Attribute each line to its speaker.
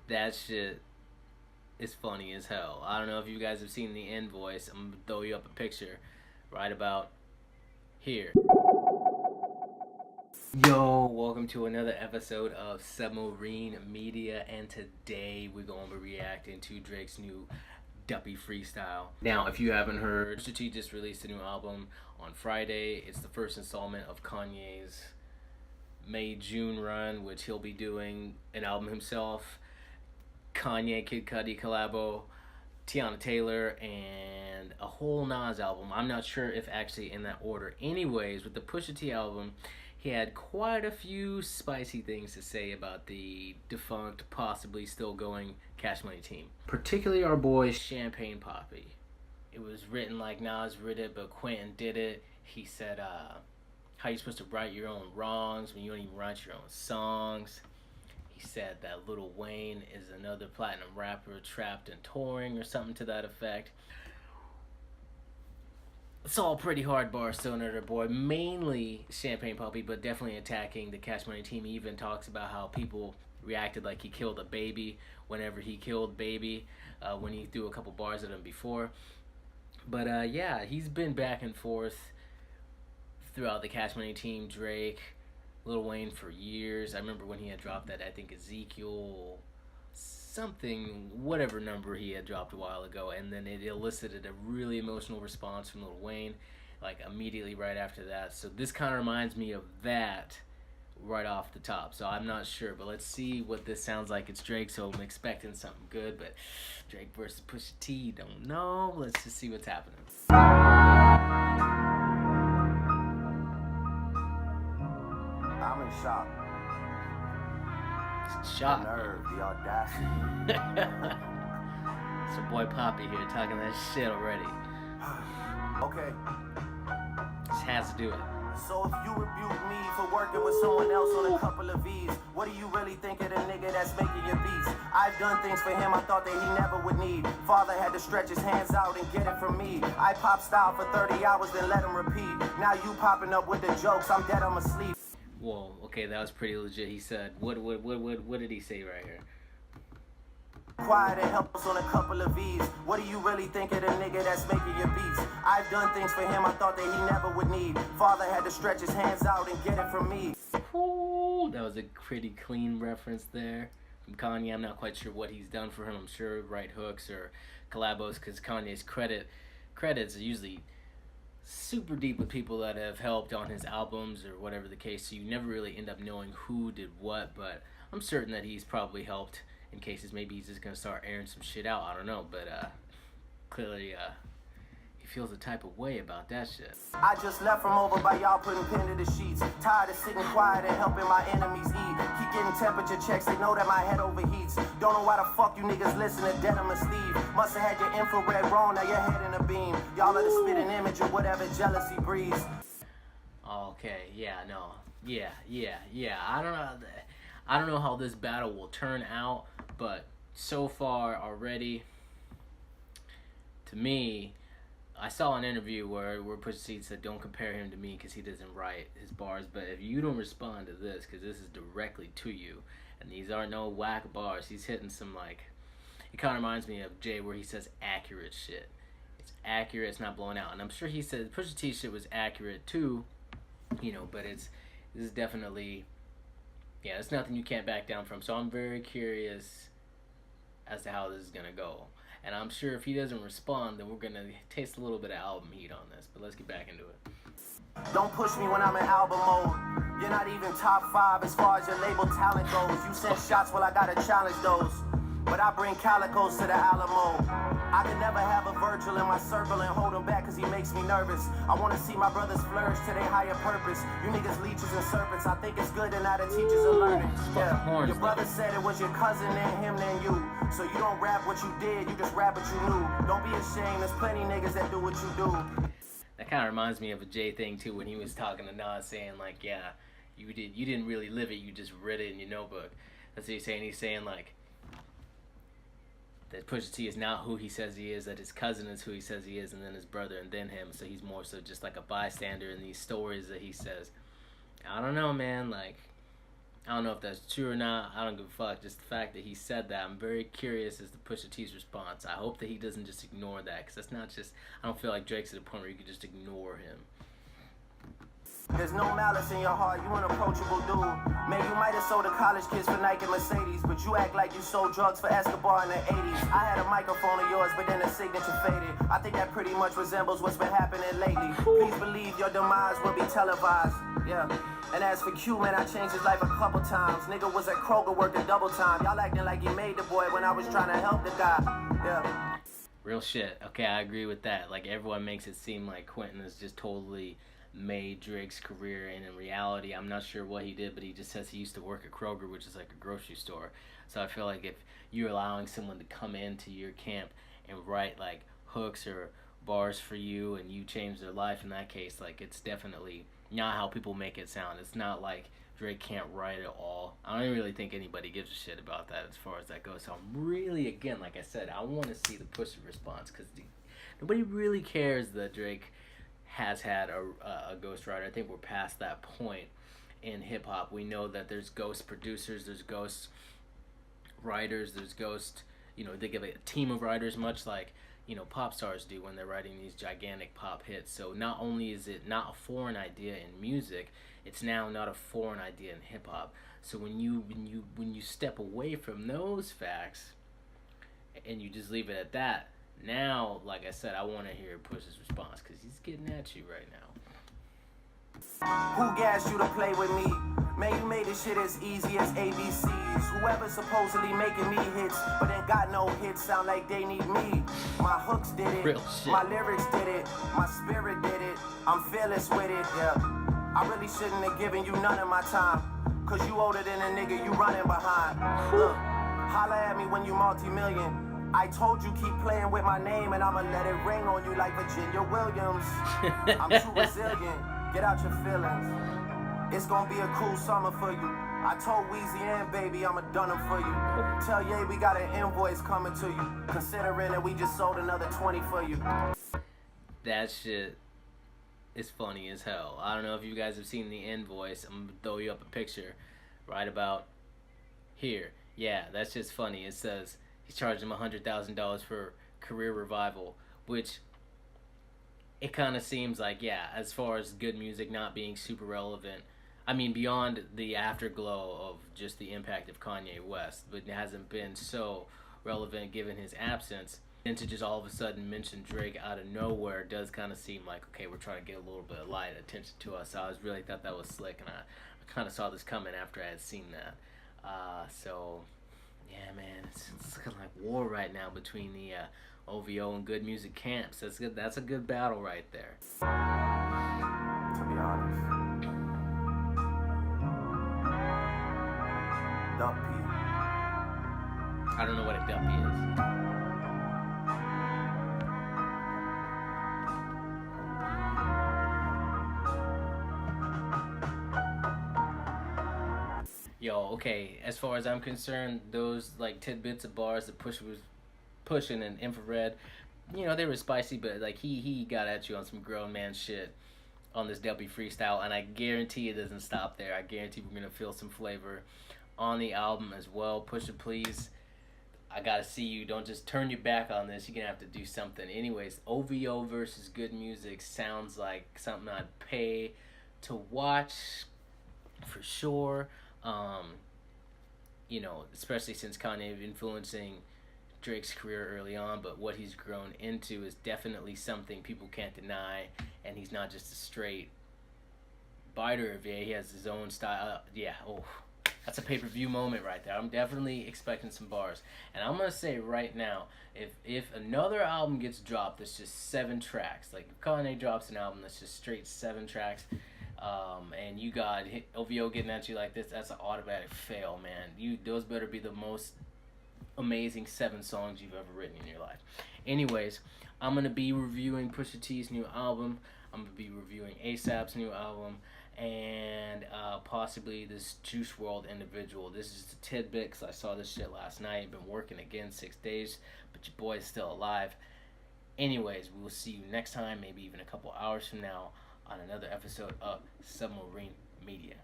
Speaker 1: That shit is funny as hell. I don't know if you guys have seen the invoice. I'm gonna throw you up a picture right about here. Yo, welcome to another episode of Submarine Media, and today we're going to be reacting to Drake's new DUPPY Freestyle. Now, if you haven't heard, Pusha T just released a new album on Friday. It's the first installment of Kanye's May-June run, which he'll be doing an album himself. Kanye, Kid Cudi collabo, Tiana Taylor, and a whole Nas album. I'm not sure if actually in that order. Anyways, with the Pusha T album, he had quite a few spicy things to say about the defunct, possibly still going Cash Money team. Particularly our boy Champagne Papi. It was written like Nas wrote it, but Quentin did it. He said, how you supposed to write your own wrongs when you don't even write your own songs. He said that Lil Wayne is another platinum rapper trapped in touring or something to that effect. It's all pretty hard bars thrown at her boy, mainly Champagne Papi, but definitely attacking the Cash Money team. He even talks about how people reacted like he killed a baby whenever he killed Baby, when he threw a couple bars at him before. But yeah, he's been back and forth throughout the Cash Money team, Drake, Lil Wayne for years. I remember when he had dropped that, I think Ezekiel something, whatever number he had dropped a while ago, and then it elicited a really emotional response from Lil Wayne, like immediately right after that. So this kind of reminds me of that right off the top. So I'm not sure, but let's see what this sounds like. It's Drake, so I'm expecting something good, but Drake versus Pusha T, don't know. Let's just see what's happening.
Speaker 2: I'm in shock.
Speaker 1: Shock.
Speaker 2: The nerve, the audacity.
Speaker 1: It's your boy Papi here talking that shit already.
Speaker 2: Okay.
Speaker 1: Just has to do it.
Speaker 2: So if you rebuke me for working with someone else on a couple of V's, what do you really think of the nigga that's making your beats? I've done things for him I thought that he never would need. Father had to stretch his hands out and get it from me. I pop style for 30 hours, then let him repeat. Now you popping up with the jokes, I'm dead, I'm asleep.
Speaker 1: Whoa, okay, that was pretty legit. He said, what did he say right here?
Speaker 2: Quiet and help us on a couple of V's. What do you really think of the nigga that's making your beats? I've done things for him I thought that he never would need. Father had to stretch his hands out and get it from me.
Speaker 1: Ooh, that was a pretty clean reference there from Kanye. I'm not quite sure what he's done for him. I'm sure right hooks or collabos, because Kanye's credits are usually super deep with people that have helped on his albums or whatever the case, so you never really end up knowing who did what, but I'm certain that he's probably helped in cases. Maybe he's just gonna start airing some shit out, I don't know, but clearly he feels a type of way about that shit.
Speaker 2: I just left from over by y'all putting pen to the sheets. Tired of sitting quiet and helping my enemies eat. Keep getting temperature checks, they know that my head overheats. Don't know why the fuck you niggas listen to Denim and Steve. Must've had your infrared wrong, now your head in a beam. Y'all are the spitting image of whatever jealousy breeds.
Speaker 1: Okay, yeah, no. Yeah. I don't know how this battle will turn out, but so far already, to me, I saw an interview where Pusha T said, don't compare him to me because he doesn't write his bars, but if you don't respond to this, because this is directly to you, and these are no whack bars, he's hitting some, like, it kind of reminds me of Jay where he says accurate shit. It's accurate, it's not blowing out, and I'm sure he said Pusha T shit was accurate too, you know, but this is definitely, yeah, it's nothing you can't back down from, so I'm very curious as to how this is going to go. And I'm sure if he doesn't respond, then we're going to taste a little bit of album heat on this. But let's get back into it.
Speaker 2: Don't push me when I'm in album mode. You're not even top 5 as far as your label talent goes. You send shots, well, I gotta challenge those. But I bring calicos to the Alamo. I can never have a Virgil in my circle and hold him back cause he makes me nervous. I wanna see my brothers flourish to their higher purpose. You niggas leeches and serpents, I think it's good and now the teachers are learning. Yeah. Your brother said it was your cousin and him than you. So you don't rap what you did, you just rap what you knew. Don't be ashamed, there's plenty niggas that do what you do.
Speaker 1: That kind of reminds me of a Jay thing too, when he was talking to Nas saying like, yeah, you didn't really live it, you just read it in your notebook. That's what he's saying. He's saying like that Pusha T is not who he says he is, that his cousin is who he says he is, and then his brother, and then him. So he's more so just like a bystander in these stories that he says. I don't know, man. Like, I don't know if that's true or not. I don't give a fuck. Just the fact that he said that, I'm very curious as to Pusha T's response. I hope that he doesn't just ignore that, because that's not just. I don't feel like Drake's at a point where you can just ignore him.
Speaker 2: There's no malice in your heart, you an approachable dude. Man, you might have sold to college kids for Nike Mercedes, but you act like you sold drugs for Escobar in the 80s. I had a microphone of yours, but then the signature faded. I think that pretty much resembles what's been happening lately. Please believe your demise will be televised. Yeah. And as for Q, man, I changed his life a couple times. Nigga was at Kroger working double time. Y'all acting like he made the boy when I was trying to help the guy. Yeah.
Speaker 1: Real shit. Okay, I agree with that. Like, everyone makes it seem like Quentin is just totally made Drake's career, and in reality, I'm not sure what he did, but he just says he used to work at Kroger, which is like a grocery store. So I feel like if you're allowing someone to come into your camp and write like hooks or bars for you, and you change their life in that case, like, it's definitely not how people make it sound. It's not like Drake can't write at all. I don't really think anybody gives a shit about that as far as that goes. So I'm really, again, like I said, I want to see the Pusha response, because nobody really cares that Drake has had a ghostwriter. I think we're past that point in hip-hop. We know that there's ghost producers, there's ghost writers, there's ghost, they give a team of writers, much like, pop stars do when they're writing these gigantic pop hits. So not only is it not a foreign idea in music, it's now not a foreign idea in hip-hop. So when you step away from those facts and you just leave it at that, now, like I said, I want to hear Push's response, because he's getting at you right now.
Speaker 2: Who gassed you to play with me? Man, you made this shit as easy as ABCs. Whoever's supposedly making me hits, but ain't got no hits, sound like they need me. My hooks did it,
Speaker 1: Real shit.
Speaker 2: My lyrics did it, my spirit did it, I'm fearless with it, yeah. I really shouldn't have given you none of my time, cause you older than a nigga you running behind. Look, holla at me when you multi-million. I told you keep playing with my name, and I'ma let it ring on you like Virginia Williams. I'm too resilient, get out your feelings. It's gonna be a cool summer for you. I told Weezy and Baby I'ma done them for you. Tell Ye we got an invoice coming to you, considering that we just sold another 20 for you.
Speaker 1: That shit is funny as hell. I don't know if you guys have seen the invoice. I'm gonna throw you up a picture right about here. Yeah, that's just funny. It says he's charging him $100,000 for career revival, which it kind of seems like, yeah, as far as good music not being super relevant, I mean, beyond the afterglow of just the impact of Kanye West, but it hasn't been so relevant given his absence. And to just all of a sudden mention Drake out of nowhere does kind of seem like, okay, we're trying to get a little bit of light attention to us. So I really thought that was slick, and I kind of saw this coming after I had seen that. So yeah, man, it's looking like war right now between the OVO and good music camps. That's good. That's a good battle right there.
Speaker 2: To be honest, Duppy.
Speaker 1: I don't know what a duppy is. Yo, okay, as far as I'm concerned, those like tidbits of bars that Push was pushing in Infrared, they were spicy, but like he got at you on some grown man shit on this DUPPY Freestyle, and I guarantee it doesn't stop there. I guarantee we're gonna feel some flavor on the album as well. Pusha, please, I gotta see you. Don't just turn your back on this. You're gonna have to do something. Anyways, OVO versus good music sounds like something I'd pay to watch for sure. Especially since Kanye influencing Drake's career early on, but what he's grown into is definitely something people can't deny, and he's not just a straight biter of it. He has his own style. That's a pay-per-view moment right there. I'm definitely expecting some bars, and I'm gonna say right now, if another album gets dropped that's just 7 tracks, like if Kanye drops an album that's just straight 7 tracks, and you got OVO getting at you like this, that's an automatic fail, man. Those better be the most amazing 7 songs you've ever written in your life. Anyways, I'm going to be reviewing Pusha T's new album. I'm going to be reviewing ASAP's new album, and possibly this Juice WRLD individual. This is a tidbit because I saw this shit last night. Been working again 6 days, but your boy is still alive. Anyways, we will see you next time, maybe even a couple hours from now, on another episode of Submarine Media.